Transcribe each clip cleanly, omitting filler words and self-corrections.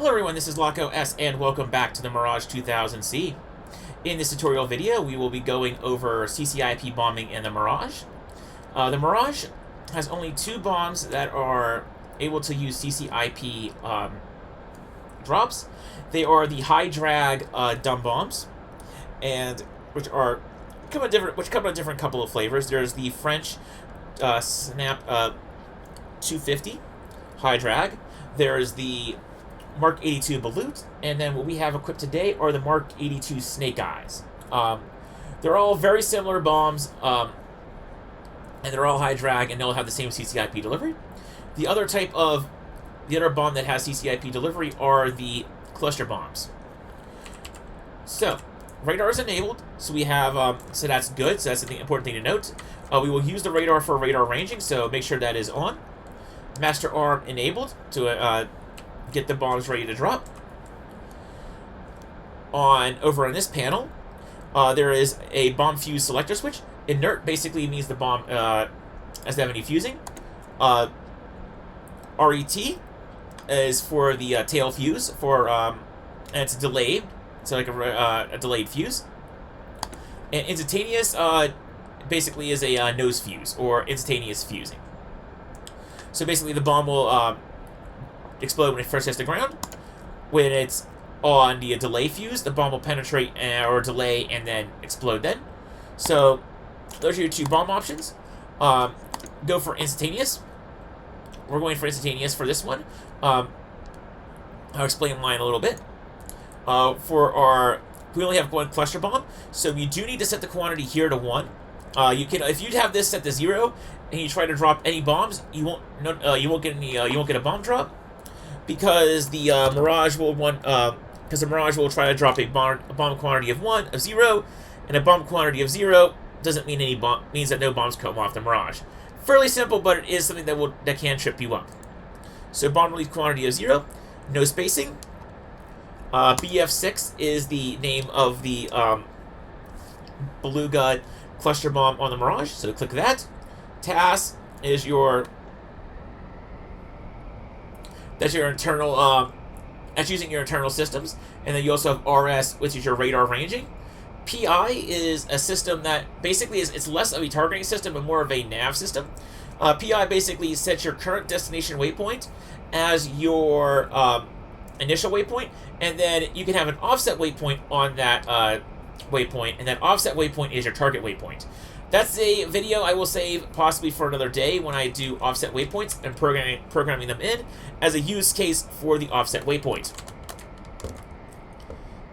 Hello everyone, this is Laco S and welcome back to the Mirage 2000C. In this tutorial video, we will be going over CCIP bombing in the Mirage. The Mirage has only two bombs that are able to use CCIP drops. They are the high drag dumb bombs, and which come in a different couple of flavors. There's the French Snap 250 high drag. There's the Mark 82 Balut, and then what we have equipped today are the Mark 82 Snake Eyes. They're all very similar bombs, and they're all high drag, and they'll have the same CCIP delivery. The other bomb that has CCIP delivery are the cluster bombs. So, radar is enabled, so we have, so that's good, so that's the important thing to note. We will use the radar for radar ranging, so make sure that is on. Master arm enabled to get the bombs ready to drop. Over on this panel, there is a bomb fuse selector switch. Inert basically means the bomb doesn't have any fusing. RET is for the tail fuse, and it's delayed, so like a delayed fuse. And instantaneous basically is a nose fuse or instantaneous fusing. So basically, the bomb will explode when it first hits the ground. When it's on the delay fuse, the bomb will penetrate or delay and then explode then. So those are your two bomb options. Go for instantaneous. We're going for instantaneous for this one. I'll explain mine a little bit. We only have one cluster bomb, so you do need to set the quantity here to 1. If you have this set to 0 and you try to drop any bombs, you won't get a bomb drop, because the Mirage will try to drop a bomb quantity of 0, and a bomb quantity of 0 doesn't mean means that no bombs come off the Mirage. Fairly simple, but it is something that can trip you up. So bomb release quantity of 0, no spacing. BF6 is the name of the Beluga cluster bomb on the Mirage, so click that. TAS is that's your internal, that's using your internal systems, and then you also have RS, which is your radar ranging. PI is a system that basically it's less of a targeting system and more of a nav system. PI basically sets your current destination waypoint as your initial waypoint, and then you can have an offset waypoint on that waypoint, and that offset waypoint is your target waypoint. That's a video I will save possibly for another day when I do offset waypoints and programming them in as a use case for the offset waypoint.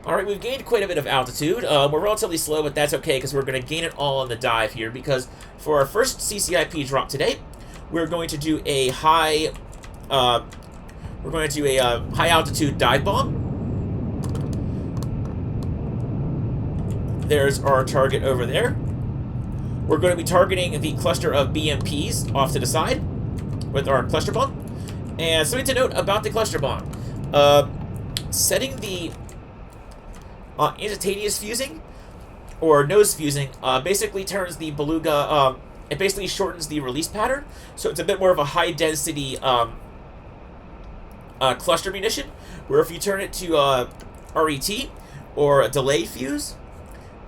Alright, we've gained quite a bit of altitude. We're relatively slow, but that's okay because we're going to gain it all on the dive here, because for our first CCIP drop today, we're going to do a high altitude dive bomb. There's our target over there. We're going to be targeting the cluster of BMPs off to the side with our cluster bomb. And something to note about the cluster bomb. Setting the instantaneous fusing or nose fusing basically turns the Beluga, it basically shortens the release pattern. So it's a bit more of a high density cluster munition, where if you turn it to RET or a delay fuse,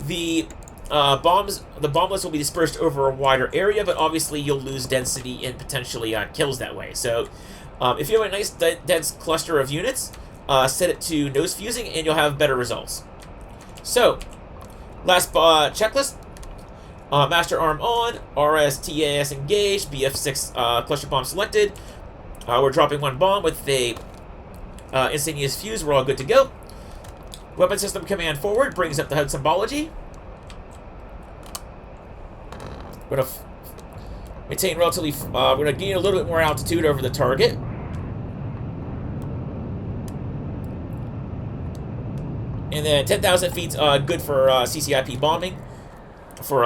the bomblets will be dispersed over a wider area, but obviously you'll lose density and potentially kills that way. So if you have a nice dense cluster of units, set it to nose fusing and you'll have better results. So last checklist: master arm on, RS/TAS engaged, BF6 cluster bomb selected. We're dropping one bomb with a instantaneous fuse. We're all good to go. Weapon system command forward brings up the HUD symbology. We're going to maintain relatively, we're going to gain a little bit more altitude over the target. And then 10,000 feet's good for CCIP bombing, for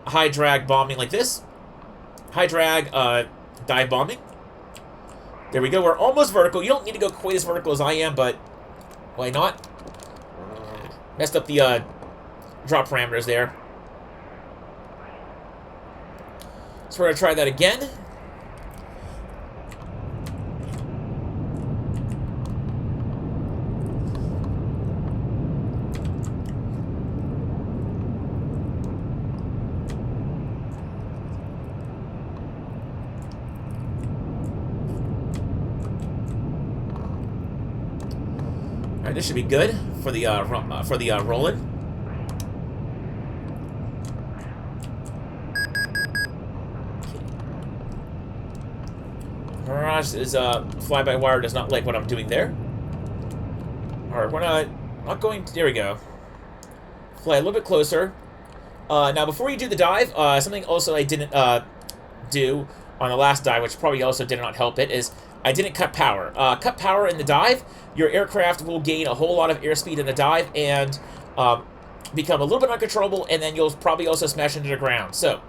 high drag bombing like this. High drag dive bombing. There we go, we're almost vertical. You don't need to go quite as vertical as I am, but why not? Messed up the drop parameters there. So we're going to try that again. Alright, this should be good for the roll-in. Mirage is fly-by-wire, does not like what I'm doing there. Alright, we're not going to, there we go. Fly a little bit closer. Now before you do the dive, something also I didn't do on the last dive, which probably also did not help it, is I didn't cut power. Cut power in the dive, your aircraft will gain a whole lot of airspeed in the dive and become a little bit uncontrollable, and then you'll probably also smash into the ground. So,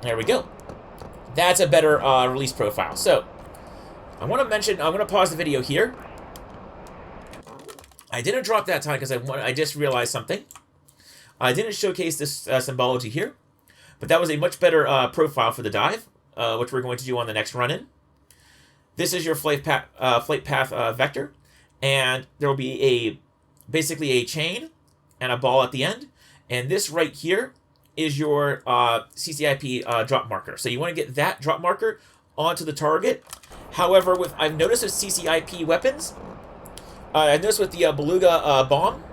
there we go. That's a better release profile. So, I want to mention, I'm going to pause the video here. I didn't drop that time because I just realized something. I didn't showcase this symbology here, but that was a much better profile for the dive, which we're going to do on the next run-in. This is your flight path vector, and there will be basically a chain and a ball at the end, and this right here is your CCIP drop marker. So you want to get that drop marker onto the target. However, I've noticed with CCIP weapons, I've noticed with the Beluga bomb,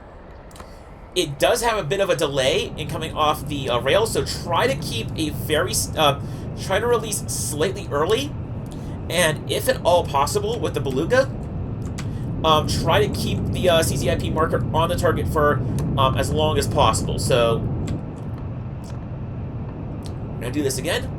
it does have a bit of a delay in coming off the rail, so try to keep try to release slightly early, and if at all possible with the Beluga, try to keep the CCIP marker on the target for as long as possible. So, I'm going to do this again.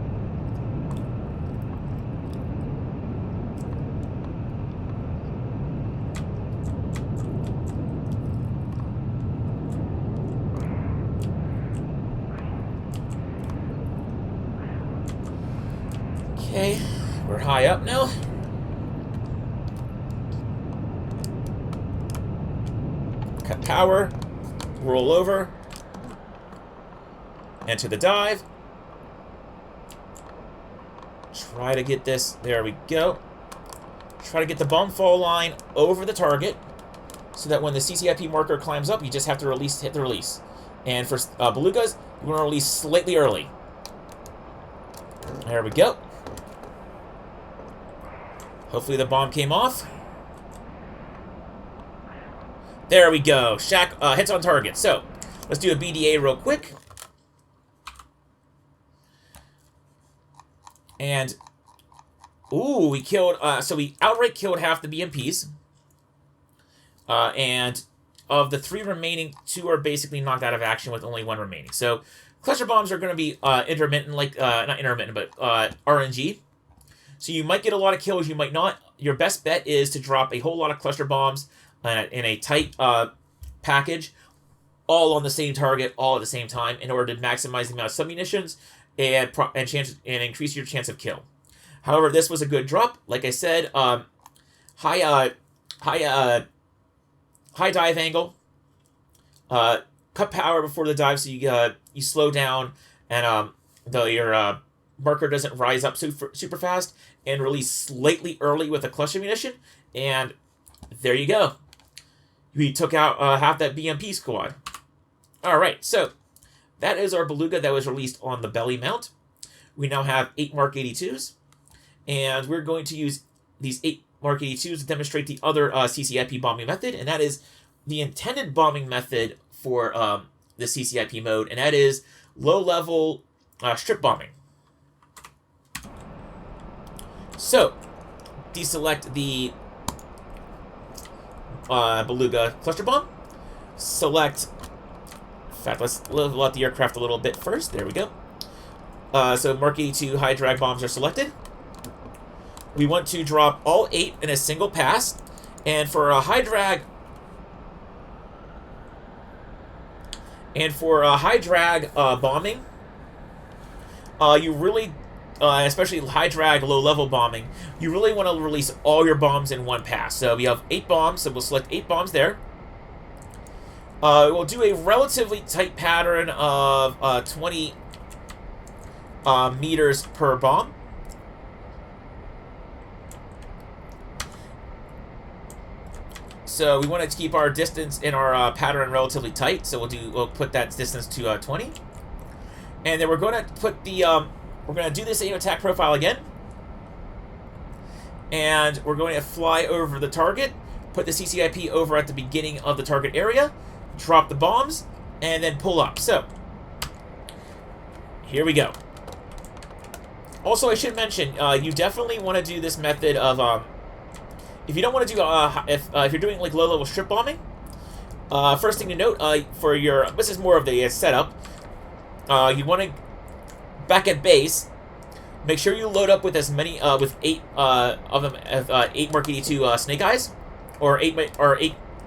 Okay, we're high up now. Cut power, roll over, enter the dive. Try to get this, there we go. Try to get the bomb fall line over the target so that when the CCIP marker climbs up, you just have to hit the release. And for Belugas, you want to release slightly early. There we go. Hopefully the bomb came off. There we go. Shack hits on target. So, let's do a BDA real quick. And, ooh, we killed, so we outright killed half the BMPs. And of the 3 remaining, 2 are basically knocked out of action with only 1 remaining. So, cluster bombs are going to be intermittent, like, not intermittent, but RNG. So you might get a lot of kills, you might not. Your best bet is to drop a whole lot of cluster bombs in a tight package, all on the same target, all at the same time, in order to maximize the amount of submunitions and increase your chance of kill. However, this was a good drop. Like I said, high dive angle, cut power before the dive, so you slow down, and your marker doesn't rise up super fast, and release slightly early with a cluster munition, and there you go. We took out half that BMP squad. Alright, so that is our Beluga that was released on the belly mount. We now have 8 Mark 82s, and we're going to use these 8 Mark 82s to demonstrate the other CCIP bombing method, and that is the intended bombing method for the CCIP mode, and that is low-level strip bombing. So, deselect the Beluga cluster bomb. Select, in fact, let's level out the aircraft a little bit first. There we go. So Mark 82 high drag bombs are selected. We want to drop all 8 in a single pass. And for a high drag, bombing, you really, especially high drag, low level bombing, you really want to release all your bombs in one pass. So we have 8 bombs, so we'll select 8 bombs there. We'll do a relatively tight pattern of 20 meters per bomb. So we want to keep our distance in our pattern relatively tight. So we'll put that distance to 20, and then we're going to put the we're going to do this aim attack profile again, And we're going to fly over the target, put the CCIP over at the beginning of the target area, drop the bombs, and then pull up. So, here we go. Also, I should mention, you definitely want to do this method of, if you don't want to do, if you're doing, like, low-level strip bombing, first thing to note, for your, this is more of the setup, you want to, back at base, make sure you load up with as many, with 8 of them, 8 Mark 82 Snake Eyes, or 8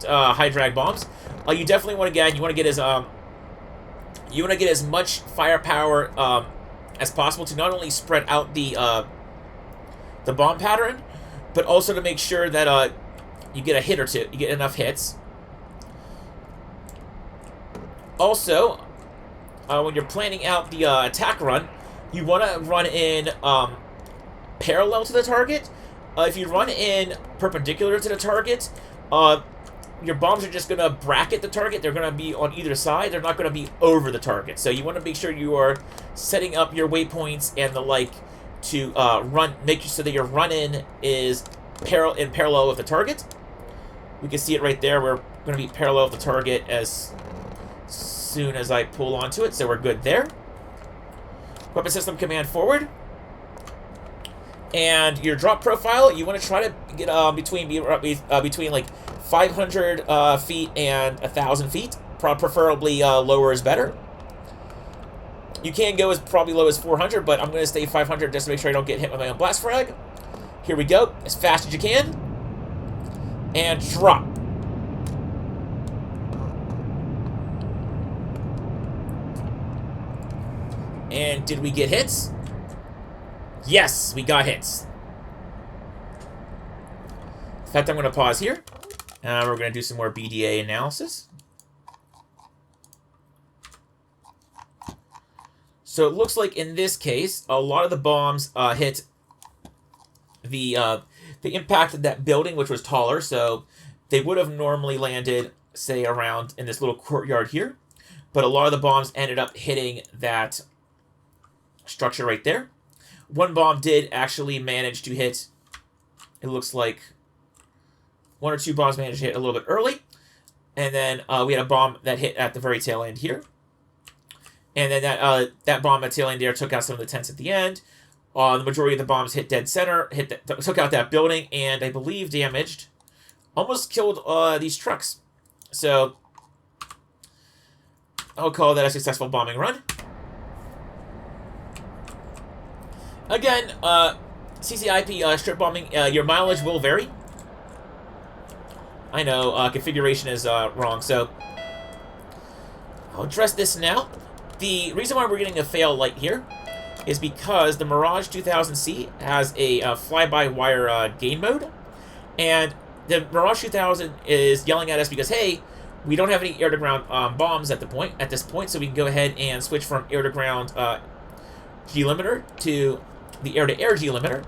high drag bombs. You definitely want to get, you want to get as much firepower, as possible to not only spread out the bomb pattern, but also to make sure that you get a hit or two, you get enough hits. Also, when you're planning out the attack run, you want to run in parallel to the target. If you run in perpendicular to the target, your bombs are just going to bracket the target. They're going to be on either side. They're not going to be over the target. So you want to make sure you are setting up your waypoints and the like to make sure so that your run-in is in parallel with the target. We can see it right there. We're going to be parallel with the target as soon as I pull onto it, so we're good there. Weapon system command forward. And your drop profile, you want to try to get between like 500 feet and 1,000 feet. Preferably lower is better. You can go as probably low as 400, but I'm going to stay 500 just to make sure I don't get hit with my own blast frag. Here we go, as fast as you can. And drop. And did we get hits? Yes, we got hits. In fact, I'm going to pause here. We're going to do some more BDA analysis. So it looks like in this case, a lot of the bombs hit the impact of that building, which was taller. So they would have normally landed, say, around in this little courtyard here. But a lot of the bombs ended up hitting that structure right there. One bomb did actually manage to hit, it looks like 1 or 2 bombs managed to hit a little bit early. And then we had a bomb that hit at the very tail end here. And then that bomb at the tail end there took out some of the tents at the end. The majority of the bombs hit dead center, took out that building, and I believe damaged, almost killed these trucks. So I'll call that a successful bombing run. Again, CCIP strip bombing, your mileage will vary. I know, configuration is wrong, so I'll address this now. The reason why we're getting a fail light here is because the Mirage 2000C has a fly-by-wire gain mode, and the Mirage 2000 is yelling at us because, hey, we don't have any air-to-ground bombs at this point, so we can go ahead and switch from air-to-ground G-limiter to the air-to-air G-limiter.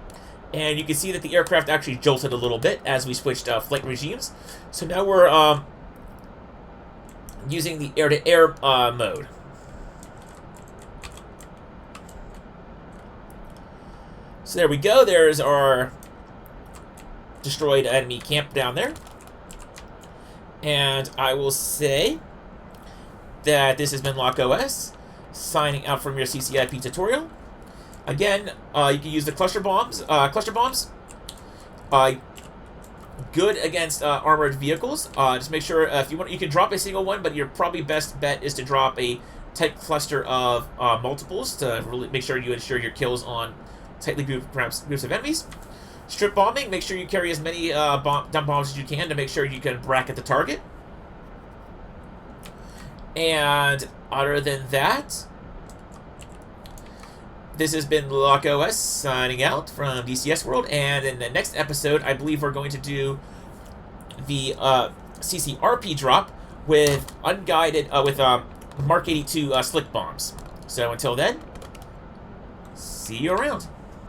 And you can see that the aircraft actually jolted a little bit as we switched flight regimes. So now we're using the air-to-air mode. So there we go. There's our destroyed enemy camp down there. And I will say that this has been LockOS, signing out from your CCIP tutorial. Again, you can use the cluster bombs. Good against armored vehicles. Just make sure if you want, you can drop a single one, but your probably best bet is to drop a tight cluster of multiples to really make sure you ensure your kills on tightly grouped groups of enemies. Strip bombing, make sure you carry as many dump bombs as you can to make sure you can bracket the target. And other than that, this has been LockOS signing out from DCS World, and in the next episode, I believe we're going to do the CCRP drop with unguided, with Mark 82 slick bombs. So until then, see you around.